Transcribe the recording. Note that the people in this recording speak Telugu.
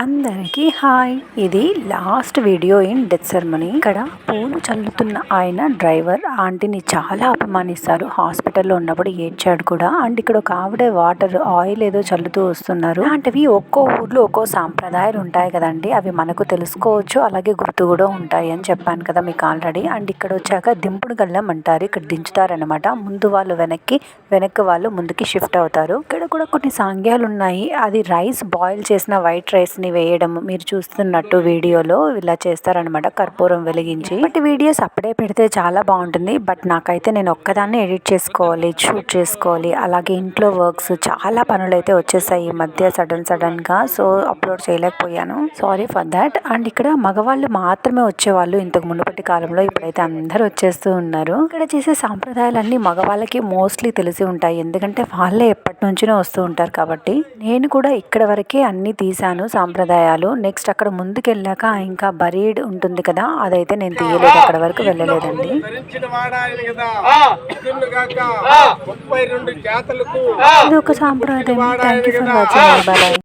అందరికీ హాయ్. ఇది last video in death ceremony. ఇక్కడ పూలు చల్లుతున్న ఆయన డ్రైవర్ ఆంటీని చాలా అపమానిస్తారు. హాస్పిటల్లో ఉన్నప్పుడు ఏడ్చాడు కూడా. అండ్ ఇక్కడ ఒక ఆవిడ వాటర్ ఆయిల్ ఏదో చల్లుతూ వస్తున్నారు. అలాంటివి ఒక్కో ఊర్లో ఒక్కో సాంప్రదాయాలు ఉంటాయి కదండి. అవి మనకు తెలుసుకోవచ్చు, అలాగే గుర్తు కూడా ఉంటాయి అని చెప్పాను కదా మీకు ఆల్రెడీ. అండ్ ఇక్కడ వచ్చాక దింపుడు గల్లం అంటారు. ఇక్కడ దించుతారనమాట. ముందు వాళ్ళు వెనక్కి వాళ్ళు ముందుకి షిఫ్ట్ అవుతారు. ఇక్కడ కూడా కొన్ని సాంగ్యాలు ఉన్నాయి. అది రైస్ బాయిల్ చేసిన వైట్ రైస్ వేయడం మీరు చూస్తున్నట్టు వీడియోలో ఇలా చేస్తారనమాట, కర్పూరం వెలిగించి. బట్ వీడియోస్ అప్పుడే పెడితే చాలా బాగుంటుంది. బట్ నాకైతే నేను ఒక్కదాన్ని ఎడిట్ చేసుకోవాలి, షూట్ చేసుకోవాలి, అలాగే ఇంట్లో వర్క్స్ చాలా పనులు అయితే వచ్చేసాయి ఈ మధ్య సడన్ గా. సో అప్లోడ్ చేయలేకపోయాను, సారీ ఫర్ దాట్. అండ్ ఇక్కడ మగవాళ్ళు మాత్రమే వచ్చేవాళ్ళు ఇంతకు మునుపటి కాలంలో. ఇప్పుడైతే అందరూ వచ్చేస్తూ ఉన్నారు. ఇక్కడ చేసే సాంప్రదాయాలన్నీ మగవాళ్ళకి మోస్ట్లీ తెలిసి ఉంటాయి, ఎందుకంటే వాళ్ళే ఎప్పటి నుంచినో వస్తూ ఉంటారు కాబట్టి. నేను కూడా ఇక్కడ వరకే అన్ని తీసాను సాంప్రదాయాలు. నెక్స్ట్ అక్కడ ముందుకు వెళ్ళాక ఇంకా బరీడ్ ఉంటుంది కదా, అదైతే నేను తీయలేదు, అక్కడ వరకు వెళ్ళలేదండి. ఇది ఒక సాంప్రదాయం. Thank you for watching. Bye.